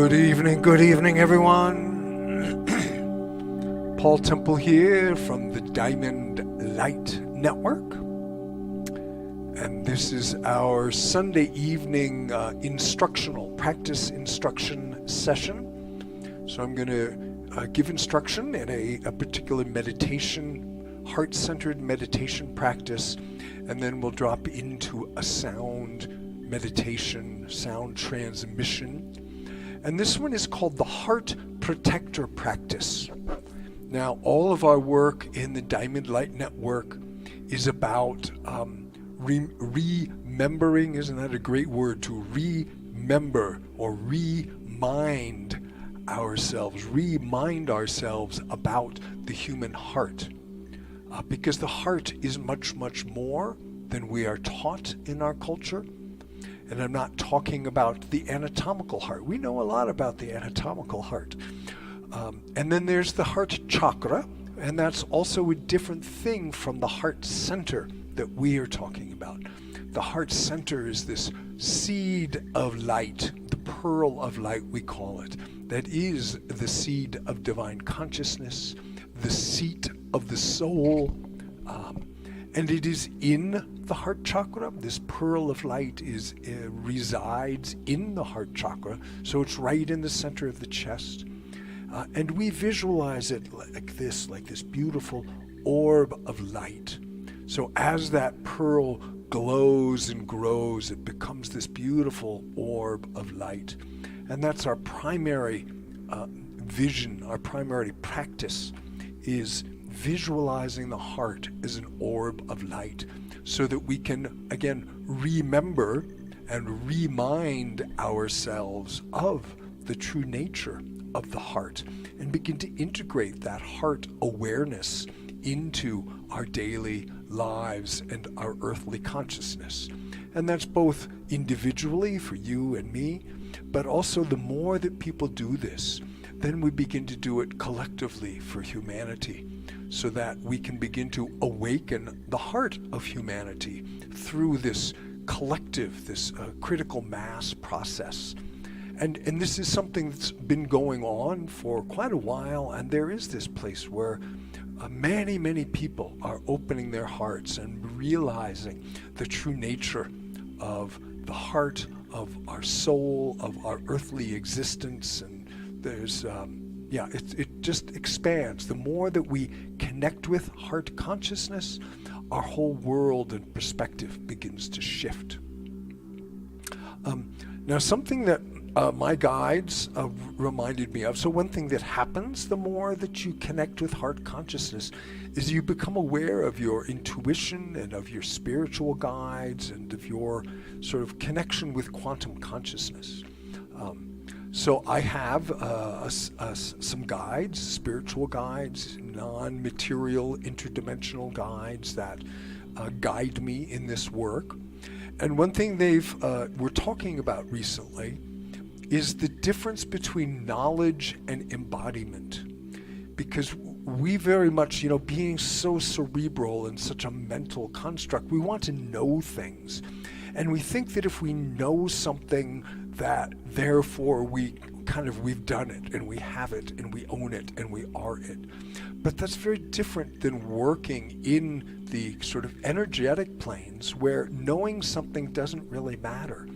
Good evening, everyone. Paul Temple here from the Diamond Light Network. And this is our Sunday evening practice instruction session. So I'm going to give instruction in a particular meditation, heart-centered meditation practice, and then we'll drop into a sound meditation, sound transmission. And this one is called the Heart Protector Practice. Now, all of our work in the Diamond Light Network is about remembering, isn't that a great word, to remember or remind ourselves about the human heart. Because the heart is much, much more than we are taught in our culture. And I'm not talking about the anatomical heart. We know a lot about the anatomical heart. And then there's the heart chakra, and that's also a different thing from the heart center that we are talking about. The heart center is this seed of light, the pearl of light we call it, that is the seed of divine consciousness, the seat of the soul, and it is in the heart chakra. This pearl of light resides in the heart chakra, so it's right in the center of the chest. And we visualize it like this beautiful orb of light. So as that pearl glows and grows, it becomes this beautiful orb of light. And that's our primary vision, our primary practice is visualizing the heart as an orb of light so that we can, again, remember and remind ourselves of the true nature of the heart and begin to integrate that heart awareness into our daily lives and our earthly consciousness. And that's both individually for you and me, but also the more that people do this, then we begin to do it collectively for humanity, so that we can begin to awaken the heart of humanity through this collective, this critical mass process. And this is something that's been going on for quite a while, and there is this place where many, many people are opening their hearts and realizing the true nature of the heart, of our soul, of our earthly existence. And there's it just expands. The more that we connect with heart consciousness, our whole world and perspective begins to shift. Now, something that my guides reminded me of, so one thing that happens the more that you connect with heart consciousness is you become aware of your intuition and of your spiritual guides and of your sort of connection with quantum consciousness. So I have some guides, spiritual guides, non-material, interdimensional guides that guide me in this work. And one thing we're talking about recently is the difference between knowledge and embodiment. Because we very much, being so cerebral and such a mental construct, we want to know things. And we think that if we know something, that therefore we've done it, and we have it, and we own it, and we are it. But that's very different than working in the sort of energetic planes where knowing something doesn't really matter.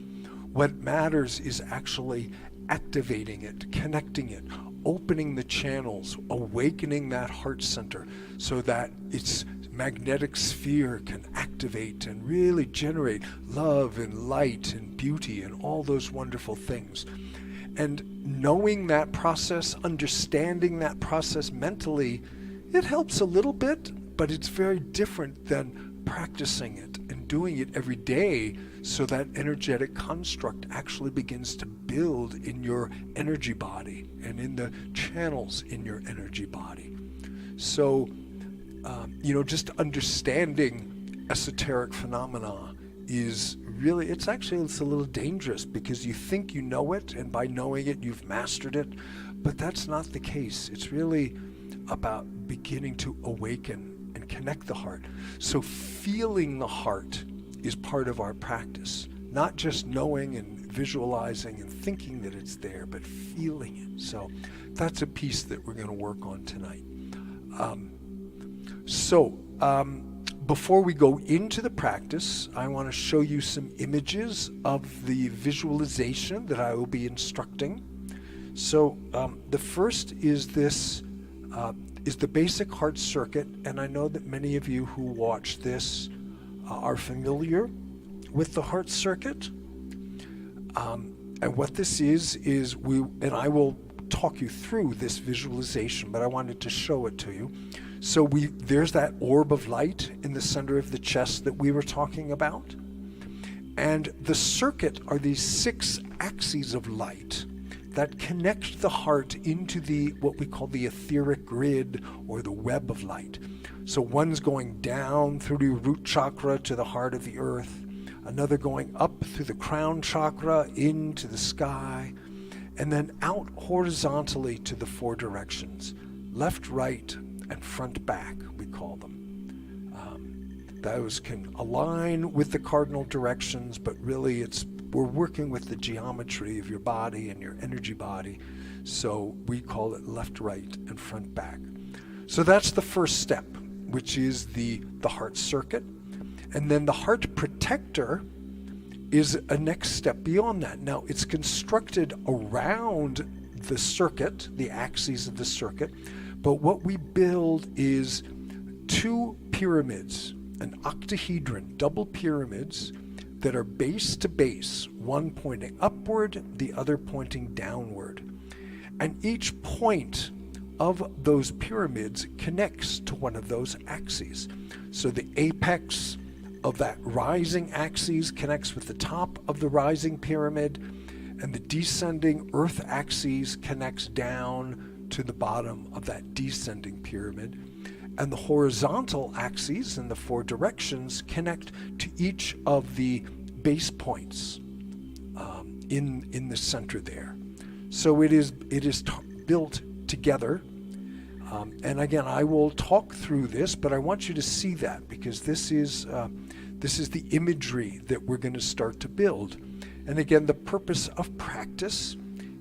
What matters is actually activating it, connecting it, opening the channels, awakening that heart center so that its magnetic sphere can activate and really generate love and light and beauty and all those wonderful things. And knowing that process, understanding that process mentally, it helps a little bit, but it's very different than practicing it and doing it every day so that energetic construct actually begins to build in your energy body and in the channels in your energy body. So, just understanding esoteric phenomena is really, it's a little dangerous because you think you know it, and by knowing it, you've mastered it, but that's not the case. It's really about beginning to awaken and connect the heart. So feeling the heart is part of our practice, not just knowing and visualizing and thinking that it's there, but feeling it. So that's a piece that we're going to work on tonight. Before we go into the practice, I want to show you some images of the visualization that I will be instructing. So the first is this, is the basic heart circuit, and I know that many of you who watch this are familiar with the heart circuit. And what this is and I will talk you through this visualization, but I wanted to show it to you. So there's that orb of light in the center of the chest that we were talking about. And the circuit are these 6 axes of light that connect the heart into what we call the etheric grid, or the web of light. So one's going down through the root chakra to the heart of the earth, another going up through the crown chakra into the sky, and then out horizontally to the 4 directions, left, right, and front, back, we call them. Those can align with the cardinal directions, but really we're working with the geometry of your body and your energy body. So we call it left, right, and front, back. So that's the first step, which is the heart circuit. And then the heart protector is a next step beyond that. Now, it's constructed around the circuit, the axes of the circuit, but what we build is 2 pyramids, an octahedron, double pyramids that are base to base, one pointing upward, the other pointing downward. And each point of those pyramids connects to one of those axes. So the apex of that rising axis connects with the top of the rising pyramid, and the descending earth axis connects down to the bottom of that descending pyramid. And the horizontal axes in the 4 directions connect to each of the base points in the center there. So it is built together. And again, I will talk through this, but I want you to see that, because this is the imagery that we're going to start to build. And again, the purpose of practice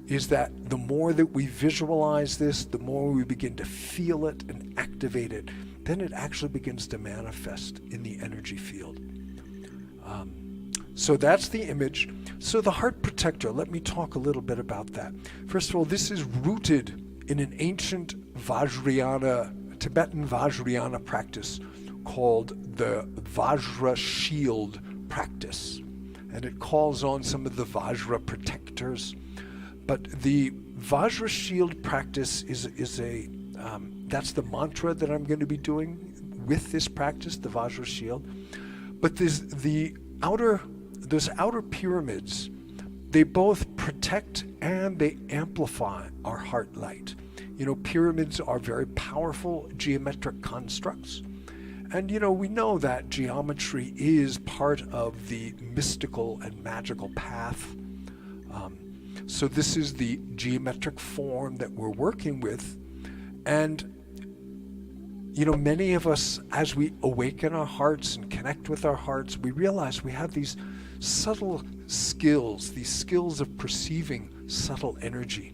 is that the more that we visualize this, the more we begin to feel it and activate it, then it actually begins to manifest in the energy field. So that's the image. So the heart protector, let me talk a little bit about that. First of all, this is rooted in an ancient Vajrayana, Tibetan Vajrayana practice called the Vajra Shield practice. And it calls on some of the Vajra protectors. But the Vajra Shield practice is that's the mantra that I'm going to be doing with this practice, the Vajra Shield. But those outer pyramids, they both protect and they amplify our heart light. You know, pyramids are very powerful geometric constructs. And, you know, we know that geometry is part of the mystical and magical path. So this is the geometric form that we're working with. And, you know, many of us, as we awaken our hearts and connect with our hearts, we realize we have these subtle skills, these skills of perceiving subtle energy,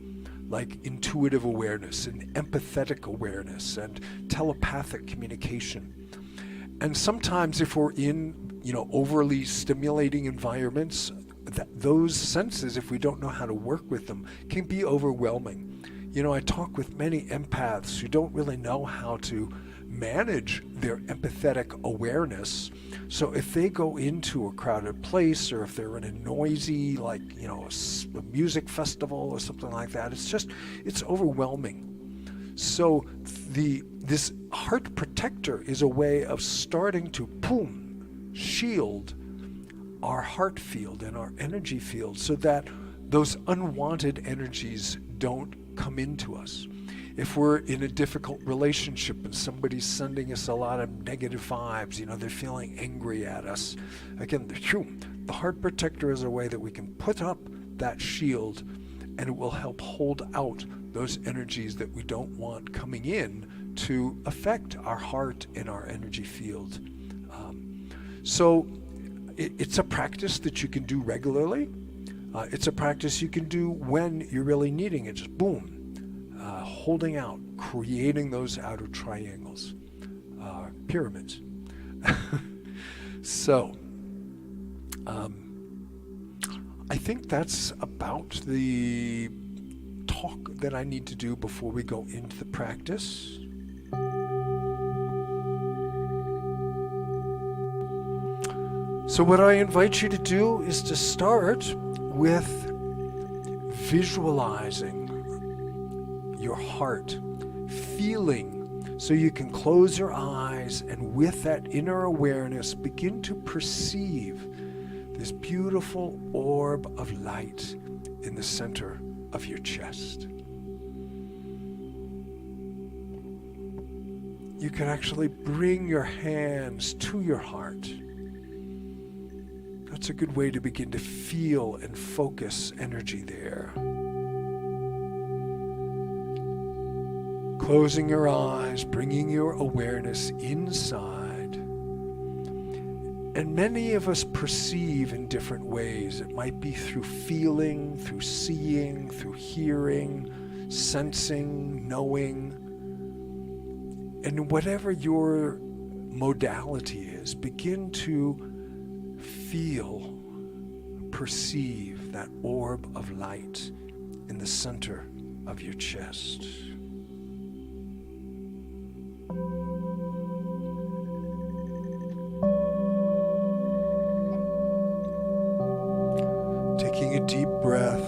like intuitive awareness and empathetic awareness and telepathic communication. And sometimes if we're in, you know, overly stimulating environments, those senses, if we don't know how to work with them, can be overwhelming. You know, I talk with many empaths who don't really know how to manage their empathetic awareness. So if they go into a crowded place, or if they're in a noisy, like, you know, a music festival or something like that, it's overwhelming. So this heart protector is a way of starting to shield our heart field and our energy field, so that those unwanted energies don't come into us. If we're in a difficult relationship and somebody's sending us a lot of negative vibes, you know, they're feeling angry at us, again, the heart protector is a way that we can put up that shield, and it will help hold out those energies that we don't want coming in to affect our heart and our energy field. So it's a practice that you can do regularly. It's a practice you can do when you're really needing it. Just boom, holding out, creating those outer triangles, pyramids. So, I think that's about the talk that I need to do before we go into the practice. So what I invite you to do is to start with visualizing your heart, feeling, so you can close your eyes and with that inner awareness begin to perceive this beautiful orb of light in the center of your chest. You can actually bring your hands to your heart. That's a good way to begin to feel and focus energy there. Closing your eyes, bringing your awareness inside. And many of us perceive in different ways. It might be through feeling, through seeing, through hearing, sensing, knowing. And whatever your modality is, begin to feel, perceive that orb of light in the center of your chest. Taking a deep breath.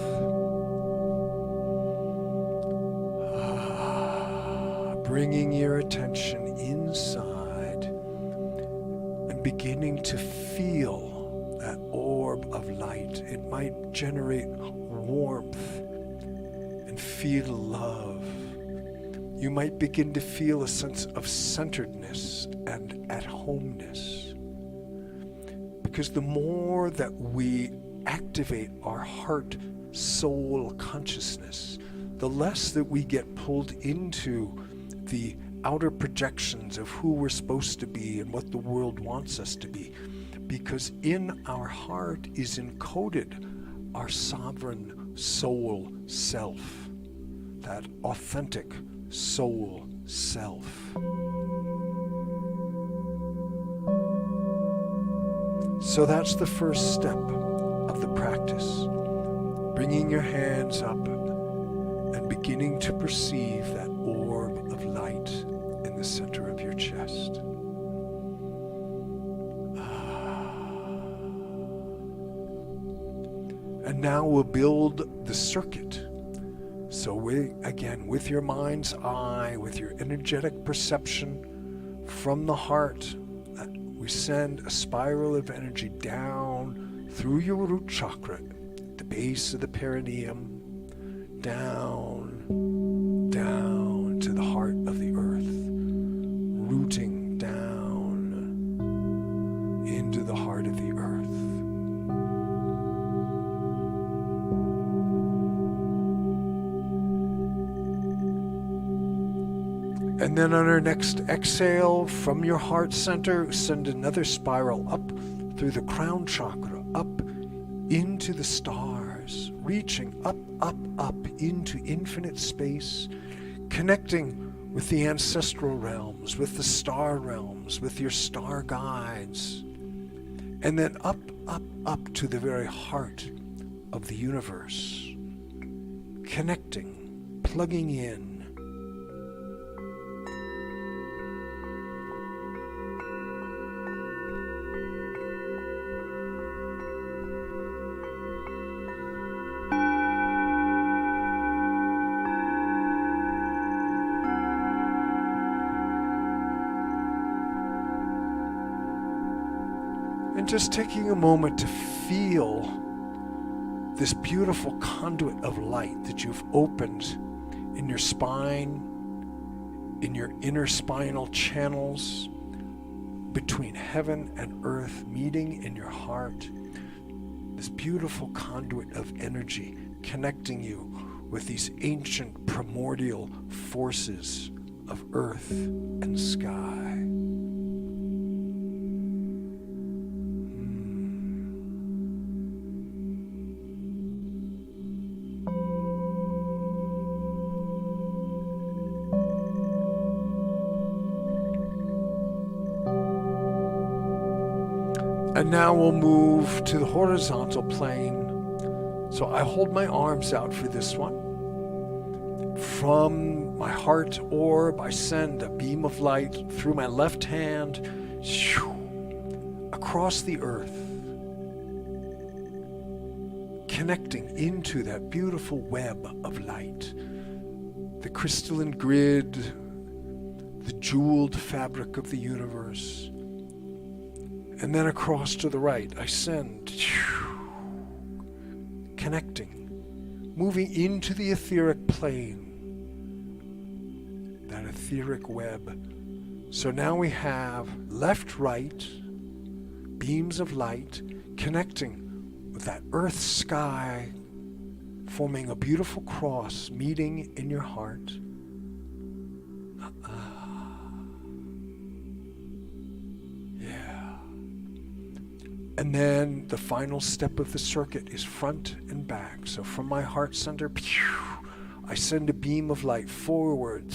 Bringing your attention inside and beginning to feel that orb of light. It might generate warmth and feel love. You might begin to feel a sense of centeredness and at-homeness. Because the more that we activate our heart, soul consciousness, the less that we get pulled into the outer projections of who we're supposed to be and what the world wants us to be. Because in our heart is encoded our sovereign soul self, that authentic soul self. So that's the first step of the practice. Bringing your hands up and beginning to perceive that orb of light in the center of your chest. And now we'll build the circuit. So again, with your mind's eye, with your energetic perception from the heart, we send a spiral of energy down through your root chakra, the base of the perineum, down to the heart of the earth, rooting down into the heart of the earth. And then on our next exhale from your heart center, send another spiral up through the crown chakra, up into the stars, reaching up into infinite space, connecting with the ancestral realms, with the star realms, with your star guides, and then up to the very heart of the universe, connecting, plugging in. And just taking a moment to feel this beautiful conduit of light that you've opened in your spine, in your inner spinal channels, between heaven and earth, meeting in your heart. This beautiful conduit of energy connecting you with these ancient primordial forces of earth and sky. And now we'll move to the horizontal plane. So I hold my arms out for this one. From my heart orb, I send a beam of light through my left hand across the earth, connecting into that beautiful web of light. The crystalline grid, the jeweled fabric of the universe. And then across to the right, I send, connecting, moving into the etheric plane, that etheric web. So now we have left, right, beams of light connecting with that earth sky, forming a beautiful cross, meeting in your heart. Yeah. And then the final step of the circuit is front and back. So from my heart center, I send a beam of light forward,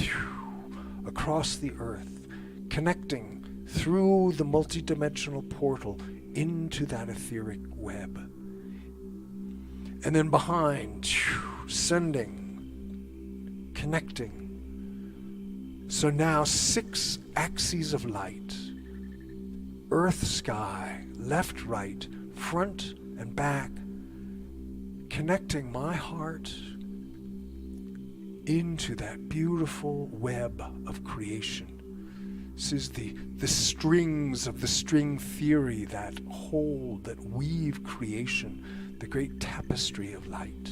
across the earth, connecting through the multidimensional portal into that etheric web. And then behind, sending, connecting. So now 6 axes of light. Earth, sky, left, right, front and back, connecting my heart into that beautiful web of creation. This is the strings of the string theory that hold, that weave creation, the great tapestry of light.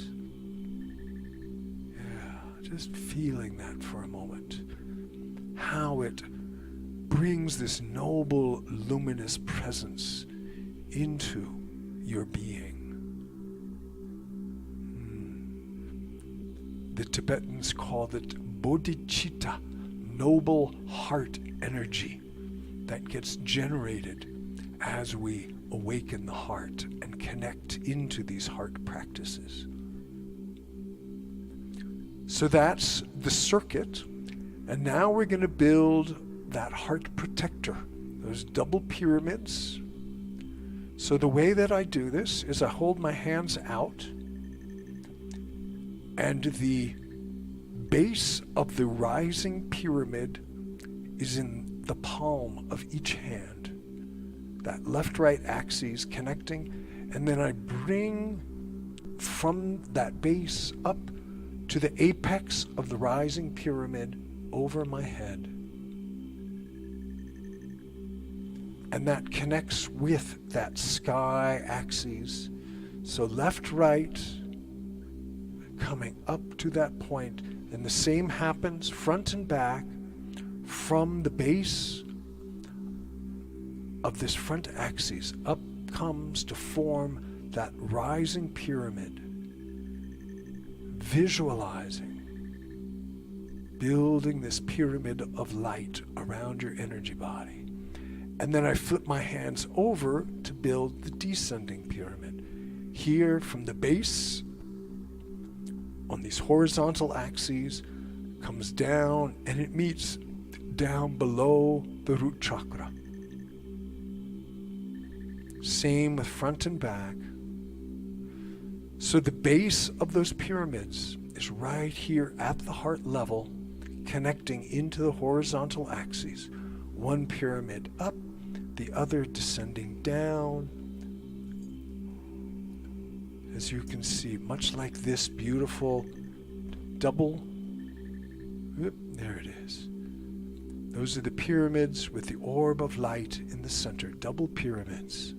Yeah, just feeling that for a moment. How it brings this noble, luminous presence into your being. The Tibetans call it bodhicitta, noble heart energy that gets generated as we awaken the heart and connect into these heart practices. So that's the circuit, and now we're going to build that heart protector, those double pyramids. So the way that I do this is I hold my hands out, and the base of the rising pyramid is in the palm of each hand. That left-right axis connecting, and then I bring from that base up to the apex of the rising pyramid over my head. And that connects with that sky axis. So left, right, coming up to that point, and the same happens front and back from the base of this front axis. Up comes to form that rising pyramid, visualizing, building this pyramid of light around your energy body. And then I flip my hands over to build the descending pyramid. Here from the base, on these horizontal axes, comes down and it meets down below the root chakra. Same with front and back. So the base of those pyramids is right here at the heart level, connecting into the horizontal axes. One pyramid up, the other descending down. As you can see, much like this beautiful double, there it is. Those are the pyramids with the orb of light in the center, double pyramids.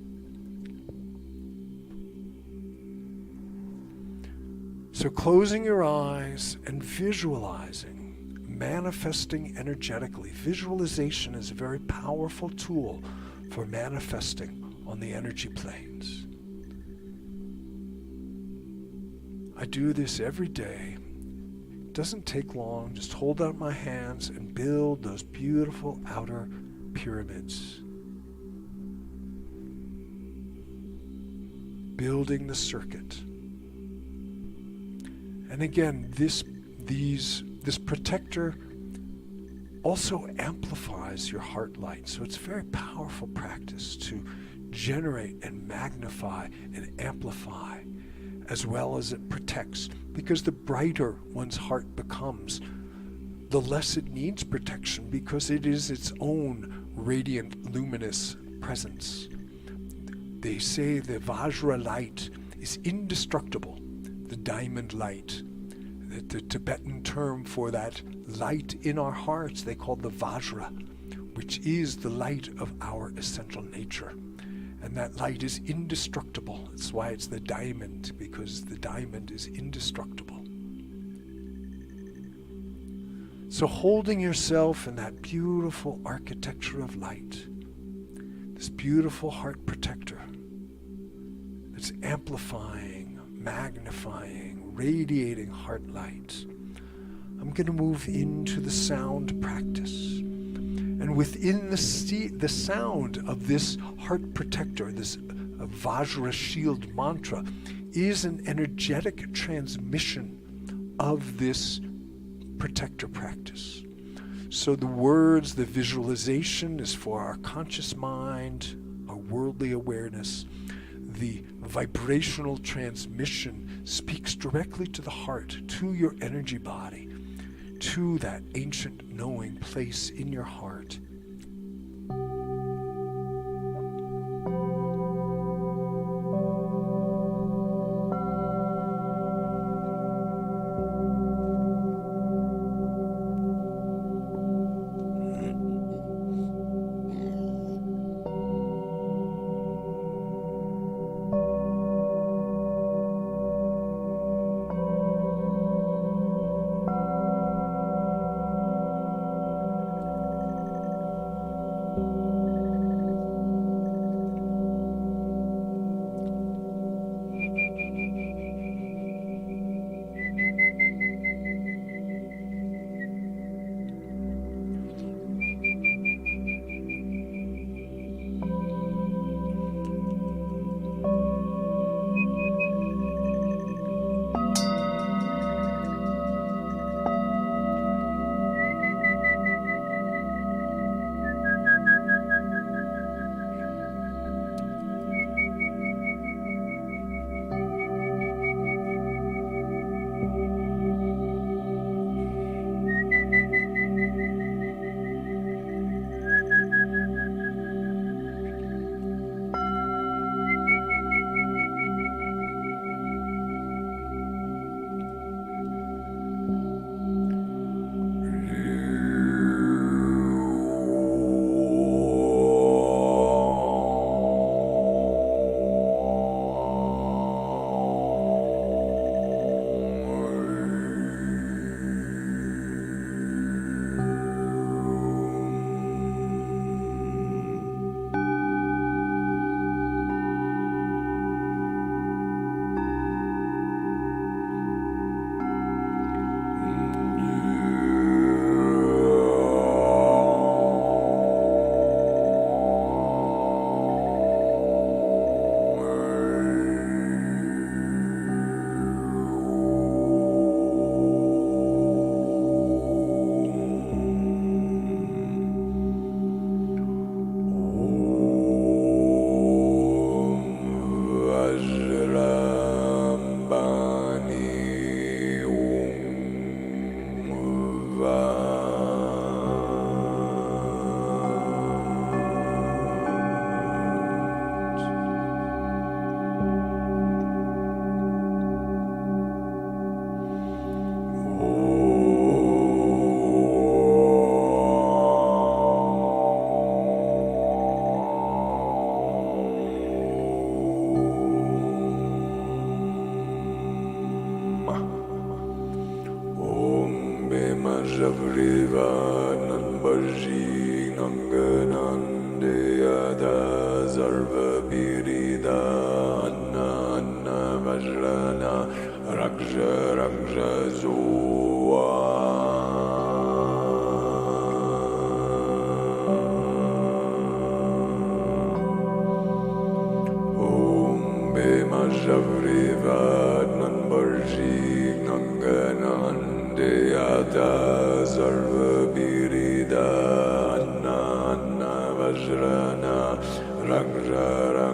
So closing your eyes and visualizing, manifesting energetically. Visualization is a very powerful tool for manifesting on the energy planes. I do this every day. It doesn't take long. Just hold out my hands and build those beautiful outer pyramids. Building the circuit. And again, this protector also amplifies your heart light. So it's a very powerful practice to generate and magnify and amplify, as well as it protects. Because the brighter one's heart becomes, the less it needs protection, because it is its own radiant, luminous presence. They say the Vajra light is indestructible, the diamond light. The Tibetan term for that light in our hearts, they call the Vajra, which is the light of our essential nature. And that light is indestructible. That's why it's the diamond, because the diamond is indestructible. So holding yourself in that beautiful architecture of light, this beautiful heart protector that's amplifying, magnifying, radiating heart light, I'm going to move into the sound practice. And within the sound of this heart protector, this Vajra Shield mantra, is an energetic transmission of this protector practice. So the words, the visualization is for our conscious mind, our worldly awareness. The vibrational transmission speaks directly to the heart, to your energy body, to that ancient knowing place in your heart. Vajrana, Vajrana,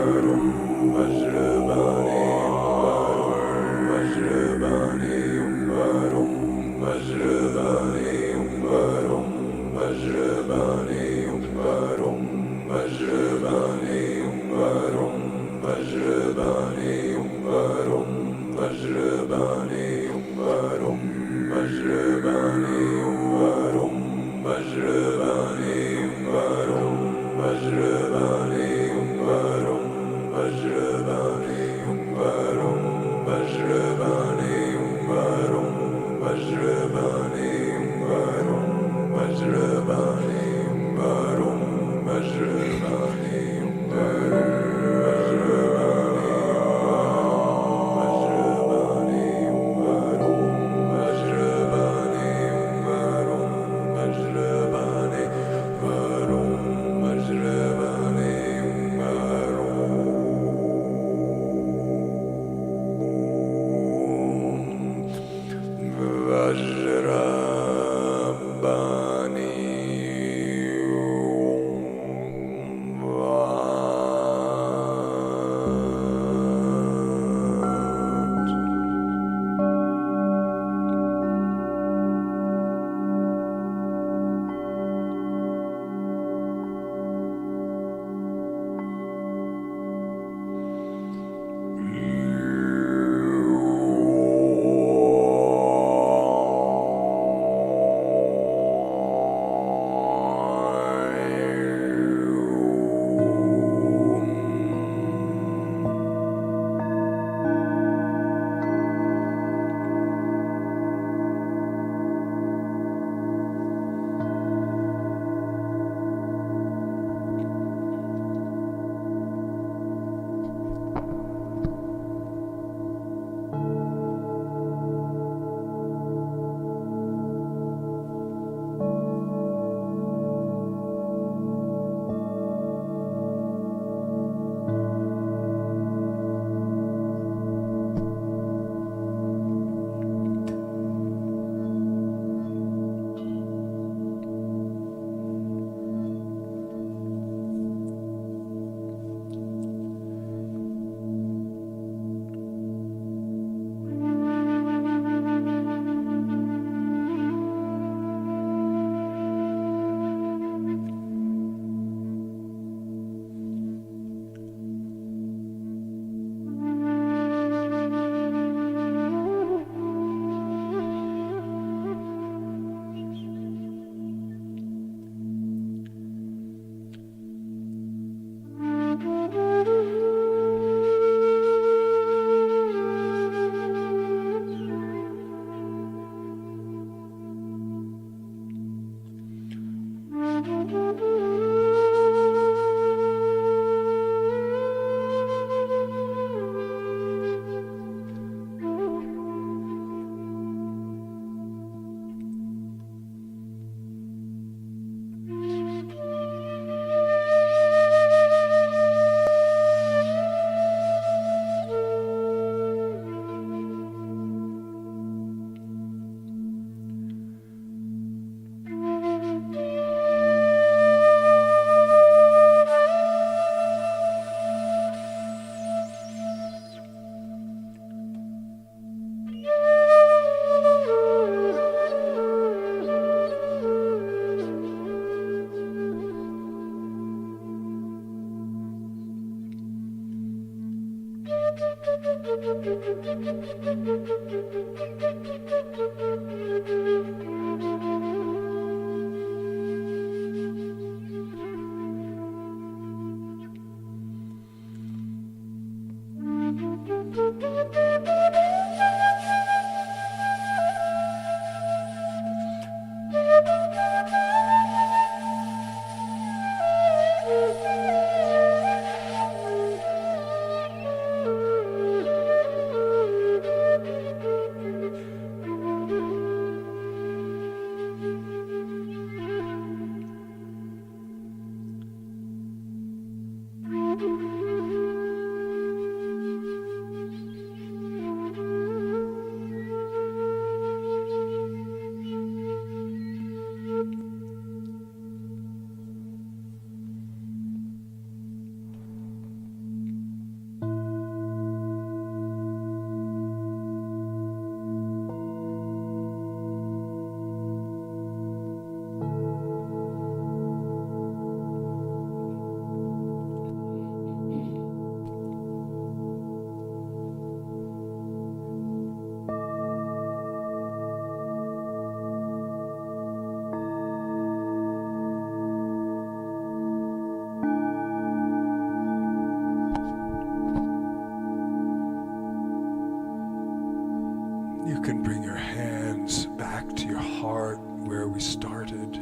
You can bring your hands back to your heart where we started.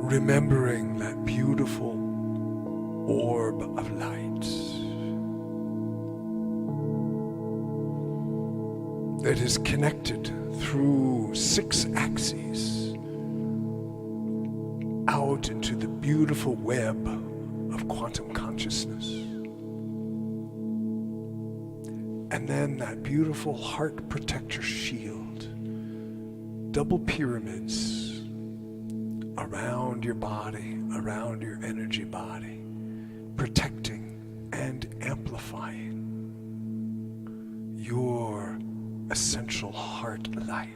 Remembering that beautiful orb of light that is connected through 6 axes out into the beautiful web of quantum consciousness. And then that beautiful heart protector shield, double pyramids around your body, around your energy body, protecting and amplifying your essential heart light.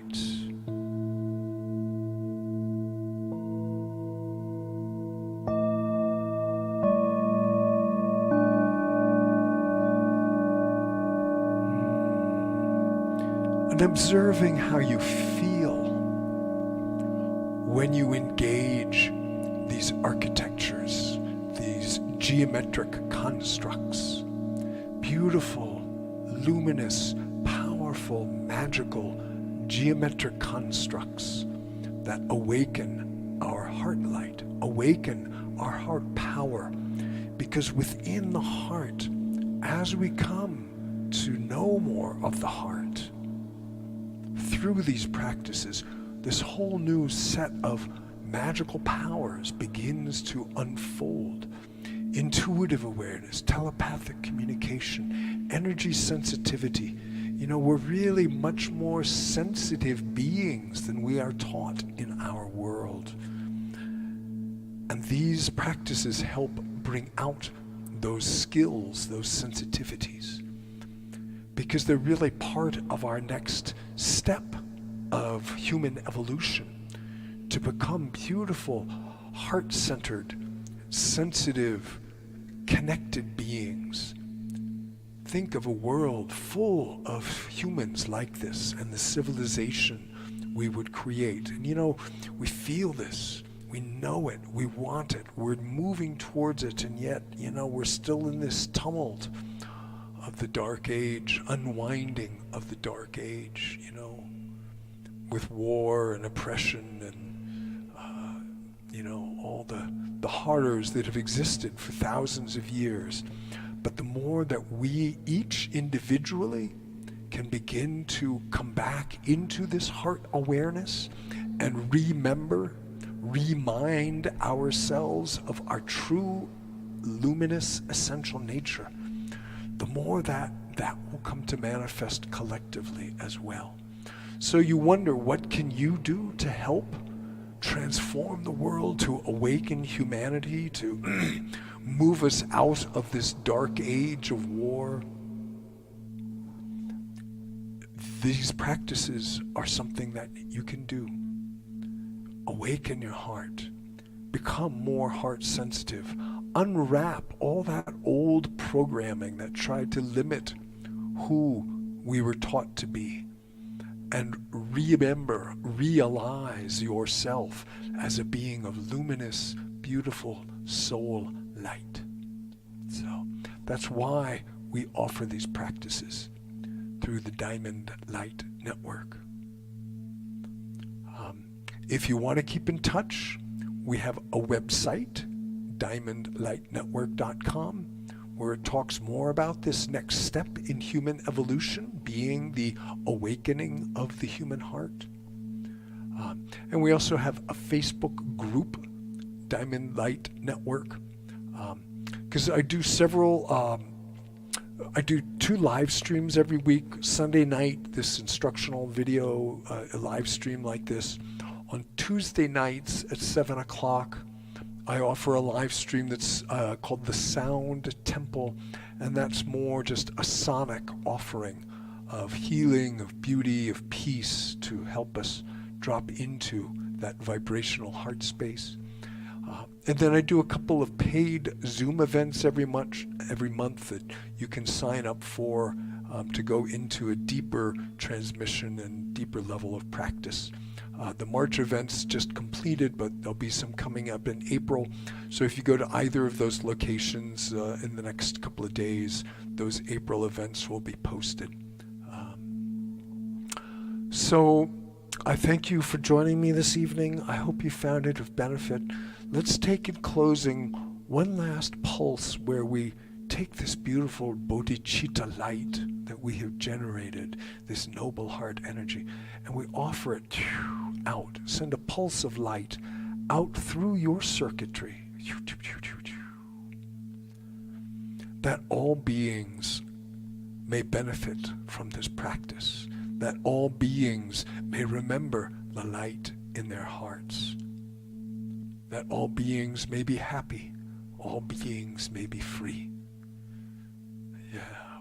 And observing how you feel when you engage these architectures, these geometric constructs, beautiful, luminous, powerful, magical geometric constructs that awaken our heart light, awaken our heart power. Because within the heart, as we come to know more of the heart, through these practices, this whole new set of magical powers begins to unfold. Intuitive awareness, telepathic communication, energy sensitivity. You know, we're really much more sensitive beings than we are taught in our world. And these practices help bring out those skills, those sensitivities, because they're really part of our next step of human evolution, to become beautiful, heart-centered, sensitive, connected beings. Think of a world full of humans like this and the civilization we would create. And you know, we feel this, we know it, we want it, we're moving towards it, and yet, you know, we're still in this tumult of the dark age, unwinding of the dark age, you know, with war and oppression and you know, all the horrors that have existed for thousands of years. But the more that we each individually can begin to come back into this heart awareness and remind ourselves of our true luminous essential nature, the more that will come to manifest collectively as well. So you wonder, what can you do to help transform the world, to awaken humanity, to move us out of this dark age of war? These practices are something that you can do. Awaken your heart. Become more heart sensitive. unwrap all that old programming that tried to limit who we were taught to be, and remember, realize yourself as a being of luminous, beautiful soul light. So that's why we offer these practices through the Diamond Light Network. If you want to keep in touch, we have a website, diamondlightnetwork.com, where it talks more about this next step in human evolution, being the awakening of the human heart. And we also have a Facebook group, Diamond Light Network, because I do I do 2 live streams every week. Sunday night, this instructional video, a live stream like this. On Tuesday nights at 7 o'clock, I offer a live stream that's called the Sound Temple, and that's more just a sonic offering of healing, of beauty, of peace to help us drop into that vibrational heart space. And then I do a couple of paid Zoom events every month that you can sign up for to go into a deeper transmission and deeper level of practice. The March events just completed, but there'll be some coming up in April. So if you go to either of those locations in the next couple of days, those April events will be posted. So I thank you for joining me this evening. I hope you found it of benefit. Let's take in closing one last pulse where we take this beautiful bodhicitta light that we have generated, this noble heart energy, and we offer it out. Send a pulse of light out through your circuitry, that all beings may benefit from this practice, that all beings may remember the light in their hearts, that all beings may be happy, all beings may be free. Yeah,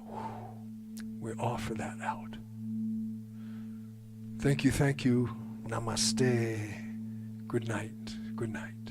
we offer that out. Thank you, thank you. Namaste. Good night, good night.